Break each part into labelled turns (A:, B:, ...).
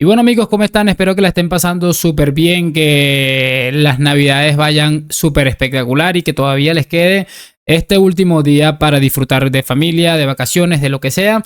A: Y bueno amigos, ¿cómo están? Espero que la estén pasando súper bien, que las navidades vayan súper espectacular y que todavía les quede este último día para disfrutar de familia, de vacaciones, de lo que sea.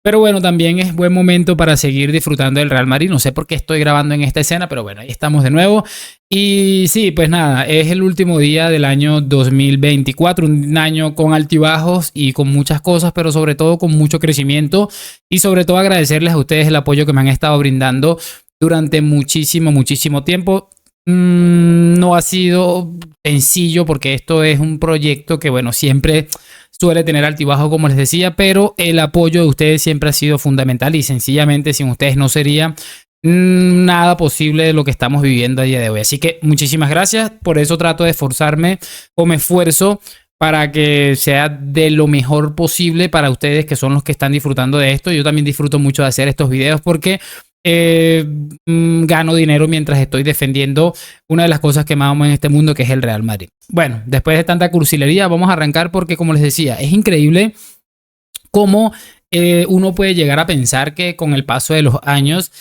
A: Pero bueno, también es buen momento para seguir disfrutando del Real Madrid. No sé por qué estoy grabando en esta escena, pero bueno, ahí estamos de nuevo. Y sí, pues nada, es el último día del año 2024, un año con altibajos y con muchas cosas, pero sobre todo con mucho crecimiento y sobre todo agradecerles a ustedes el apoyo que me han estado brindando durante muchísimo tiempo. No ha sido sencillo porque esto es un proyecto que, bueno, siempre suele tener altibajos, como les decía, pero el apoyo de ustedes siempre ha sido fundamental y sencillamente sin ustedes no sería nada posible de lo que estamos viviendo a día de hoy. Así que muchísimas gracias. Por eso trato de esforzarme o me esfuerzo para que sea de lo mejor posible para ustedes, que son los que están disfrutando de esto. Yo también disfruto mucho de hacer estos videos porque gano dinero mientras estoy defendiendo una de las cosas que más amo en este mundo, que es el Real Madrid. Bueno, después de tanta cursilería, vamos a arrancar porque, como les decía, es increíble cómo uno puede llegar a pensar que con el paso de los años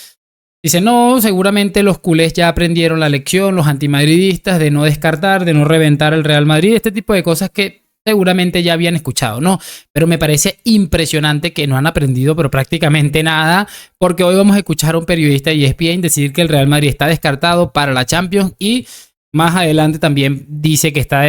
A: dice, no, seguramente los culés ya aprendieron la lección, los antimadridistas, de no descartar, de no reventar el Real Madrid, este tipo de cosas que seguramente ya habían escuchado, ¿no? Pero me parece impresionante que no han aprendido, pero prácticamente nada, porque hoy vamos a escuchar a un periodista de ESPN decir que el Real Madrid está descartado para la Champions y más adelante también dice que está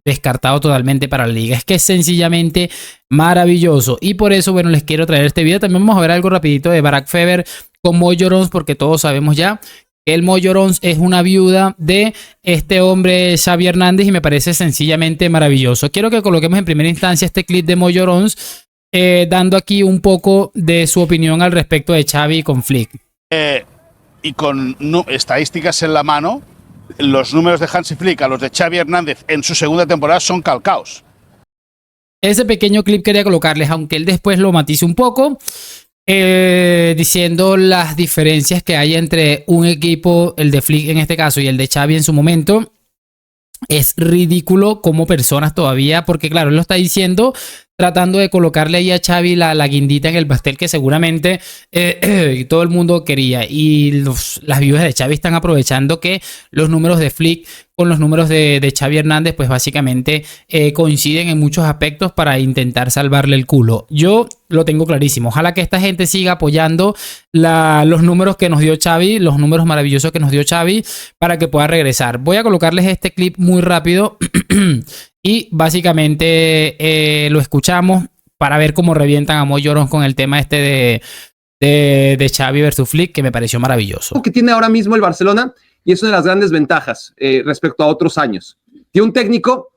A: descartado totalmente para la Liga. Es que es sencillamente maravilloso y por eso, bueno, les quiero traer este video. También vamos a ver algo rapidito de Barack Feber con Mo Llorons, porque todos sabemos ya que el Mo Llorons es una viuda de este hombre Xavi Hernández y me parece sencillamente maravilloso. Quiero que coloquemos en primera instancia este clip de Mo Llorons dando aquí un poco de su opinión al respecto de Xavi con Flick.
B: Y con estadísticas en la mano, los números de Hansi Flick a los de Xavi Hernández en su segunda temporada son calcaos.
A: Ese pequeño clip quería colocarles, aunque él después lo matice un poco. Diciendo las diferencias que hay entre un equipo, el de Flick en este caso y el de Xavi en su momento. Es ridículo como personas todavía, porque claro, él lo está diciendo tratando de colocarle ahí a Xavi la guindita en el pastel que seguramente todo el mundo quería, y las viudas de Xavi están aprovechando que los números de Flick con los números de Xavi Hernández pues básicamente coinciden en muchos aspectos para intentar salvarle el culo. Yo lo tengo clarísimo, ojalá que esta gente siga apoyando los números que nos dio Xavi, los números maravillosos que nos dio Xavi, para que pueda regresar. Voy a colocarles este clip muy rápido y básicamente lo escuchamos para ver cómo revientan a Mo Llorons con el tema este de Xavi versus Flick, que me pareció maravilloso.
C: Que tiene ahora mismo el Barcelona, y es una de las grandes ventajas respecto a otros años. Tiene un técnico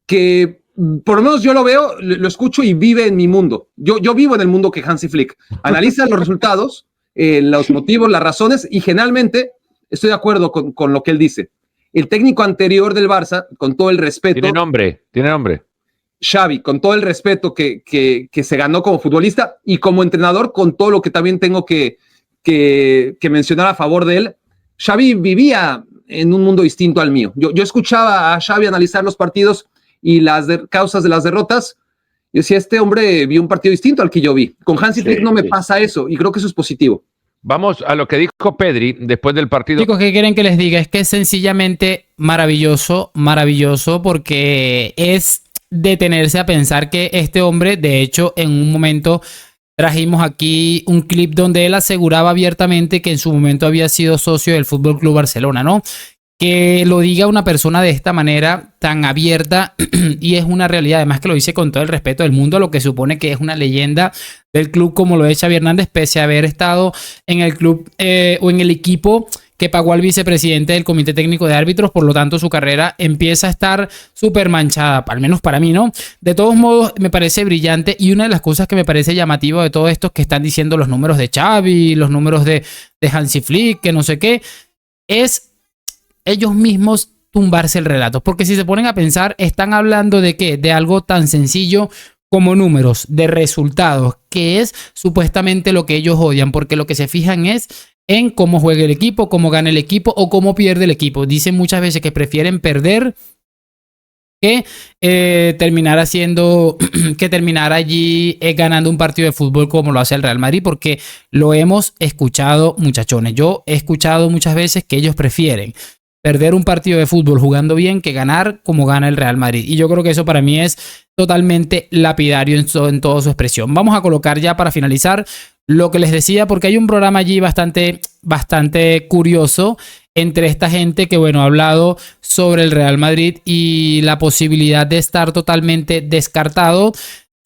C: que, por lo menos yo lo veo, lo escucho y vive en mi mundo. Yo vivo en el mundo que Hansi Flick. Analiza los resultados, los motivos, las razones, y generalmente estoy de acuerdo con lo que él dice. El técnico anterior del Barça, con todo el respeto...
D: Tiene nombre.
C: Xavi, con todo el respeto que se ganó como futbolista y como entrenador, con todo lo que también tengo que mencionar a favor de él, Xavi vivía en un mundo distinto al mío. Yo escuchaba a Xavi analizar los partidos y las causas de las derrotas. Yo decía, este hombre vio un partido distinto al que yo vi. Con Hansi Flick no me pasa eso, y creo que eso es positivo.
D: Vamos a lo que dijo Pedri después del partido.
A: Chicos, ¿qué quieren que les diga? Es que es sencillamente maravilloso, porque es detenerse a pensar que este hombre, de hecho, en un momento trajimos aquí un clip donde él aseguraba abiertamente que en su momento había sido socio del FC Barcelona, ¿no? Que lo diga una persona de esta manera tan abierta y es una realidad, además que lo dice con todo el respeto del mundo, lo que supone que es una leyenda del club como lo es Xavi Hernández, pese a haber estado en el club o en el equipo que pagó al vicepresidente del Comité Técnico de Árbitros. Por lo tanto, su carrera empieza a estar súper manchada, al menos para mí, ¿no? De todos modos, me parece brillante, y una de las cosas que me parece llamativa de todo esto que están diciendo los números de Xavi, los números de Hansi Flick, que no sé qué, es ellos mismos tumbarse el relato. Porque si se ponen a pensar, están hablando de ¿qué? De algo tan sencillo como números, de resultados, que es supuestamente lo que ellos odian, porque lo que se fijan es en cómo juega el equipo, cómo gana el equipo o cómo pierde el equipo. Dicen muchas veces que prefieren perder que terminara siendo, que terminara allí ganando un partido de fútbol como lo hace el Real Madrid, porque lo hemos escuchado, muchachones. Yo he escuchado muchas veces que ellos prefieren perder un partido de fútbol jugando bien que ganar como gana el Real Madrid. Y yo creo que eso para mí es totalmente lapidario en toda su expresión. Vamos a colocar ya para finalizar lo que les decía, porque hay un programa allí bastante curioso entre esta gente que, bueno, ha hablado sobre el Real Madrid y la posibilidad de estar totalmente descartado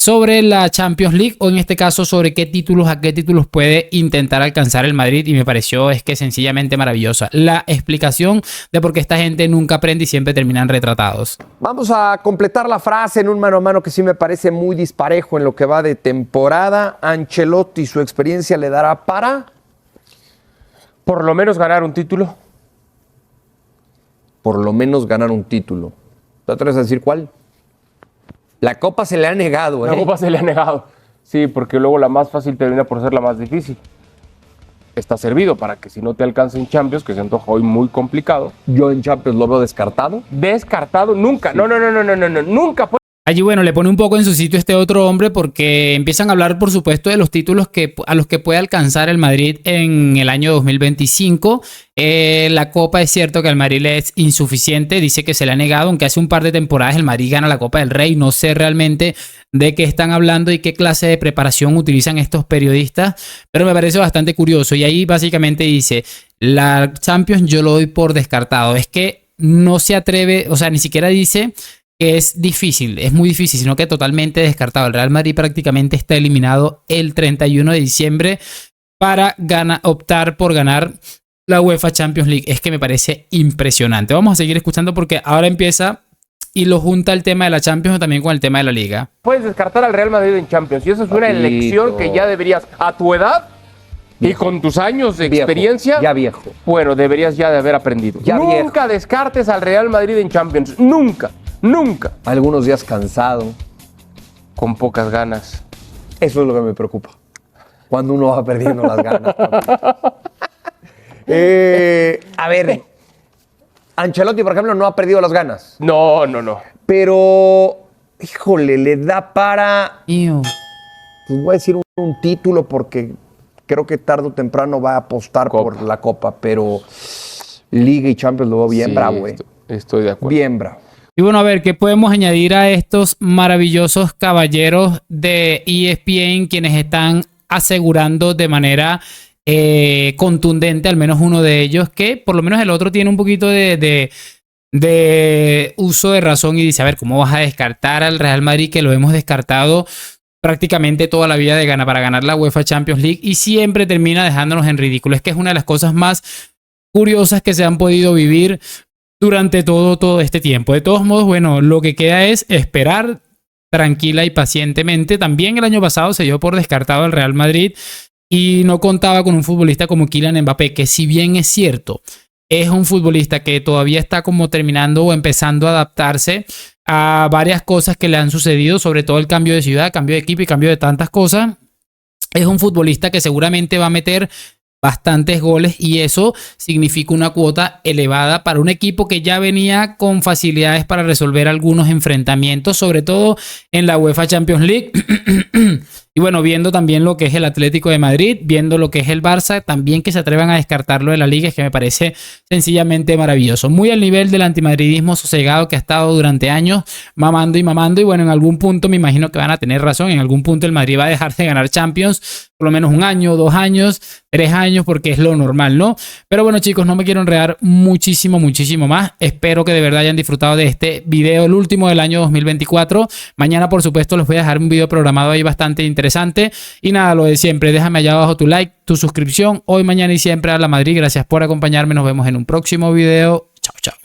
A: sobre la Champions League, o en este caso sobre a qué títulos puede intentar alcanzar el Madrid, y me pareció es que sencillamente maravillosa la explicación de por qué esta gente nunca aprende y siempre terminan retratados.
E: Vamos a completar la frase en un mano a mano que sí me parece muy disparejo en lo que va de temporada. Ancelotti, su experiencia le dará para
F: por lo menos ganar un título.
E: por lo menos ganar un título. ¿Te atreves a decir cuál? La Copa se le ha negado, ¿eh?
F: La Copa se le ha negado. Sí, porque luego la más fácil termina por ser la más difícil. Está servido para que si no te alcanza en Champions, que se antoja hoy muy complicado.
E: Yo en Champions lo veo descartado.
F: Descartado nunca. Sí. No, nunca fue.
A: Allí, bueno, le pone un poco en su sitio este otro hombre, porque empiezan a hablar, por supuesto, de los títulos a los que puede alcanzar el Madrid en el año 2025. La Copa es cierto que al Madrid le es insuficiente, dice que se le ha negado, aunque hace un par de temporadas el Madrid gana la Copa del Rey. No sé realmente de qué están hablando y qué clase de preparación utilizan estos periodistas, pero me parece bastante curioso. Y ahí básicamente dice, la Champions yo lo doy por descartado. Es que no se atreve, o sea, ni siquiera dice que es difícil, es muy difícil, sino que totalmente descartado. El Real Madrid prácticamente está eliminado el 31 de diciembre para optar por ganar la UEFA Champions League. Es que me parece impresionante. Vamos a seguir escuchando porque ahora empieza y lo junta el tema de la Champions también con el tema de la Liga.
F: Puedes descartar al Real Madrid en Champions y eso es una elección que ya deberías, a tu edad y con tus años de experiencia,
E: ya viejo.
F: Bueno, deberías ya de haber aprendido.
E: Ya
F: nunca
E: viejo.
F: Descartes al Real Madrid en Champions, nunca. Nunca.
E: Algunos días cansado.
F: Con pocas ganas.
E: Eso es lo que me preocupa. Cuando uno va perdiendo las ganas. A ver, Ancelotti, por ejemplo, no ha perdido las ganas.
F: No.
E: Pero, híjole, le da para... Pues voy a decir un título porque creo que tarde o temprano va a apostar por la Copa, pero Liga y Champions lo veo bien bravo,
F: Estoy de acuerdo.
E: Bien bravo.
A: Y bueno, a ver, ¿qué podemos añadir a estos maravillosos caballeros de ESPN, quienes están asegurando de manera contundente, al menos uno de ellos, que por lo menos el otro tiene un poquito de uso de razón y dice, a ver, ¿cómo vas a descartar al Real Madrid, que lo hemos descartado prácticamente toda la vida para ganar la UEFA Champions League y siempre termina dejándonos en ridículo? Es que es una de las cosas más curiosas que se han podido vivir durante todo este tiempo. De todos modos, bueno, lo que queda es esperar tranquila y pacientemente. También el año pasado se dio por descartado el Real Madrid y no contaba con un futbolista como Kylian Mbappé, que si bien es cierto, es un futbolista que todavía está como terminando o empezando a adaptarse a varias cosas que le han sucedido, sobre todo el cambio de ciudad, cambio de equipo y cambio de tantas cosas. Es un futbolista que seguramente va a meter bastantes goles y eso significa una cuota elevada para un equipo que ya venía con facilidades para resolver algunos enfrentamientos, sobre todo en la UEFA Champions League. Y bueno, viendo también lo que es el Atlético de Madrid, viendo lo que es el Barça, también que se atrevan a descartarlo de la Liga, es que me parece sencillamente maravilloso. Muy al nivel del antimadridismo sosegado que ha estado durante años mamando y bueno, en algún punto me imagino que van a tener razón, en algún punto el Madrid va a dejar de ganar Champions, por lo menos 1 año, 2 años, 3 años, porque es lo normal, ¿no? Pero bueno, chicos, no me quiero enredar muchísimo más. Espero que de verdad hayan disfrutado de este video, el último del año 2024. Mañana, por supuesto, les voy a dejar un video programado ahí bastante interesante. Y nada, lo de siempre, déjame allá abajo tu like, tu suscripción. Hoy, mañana y siempre a la Madrid. Gracias por acompañarme. Nos vemos en un próximo video. Chao, chao.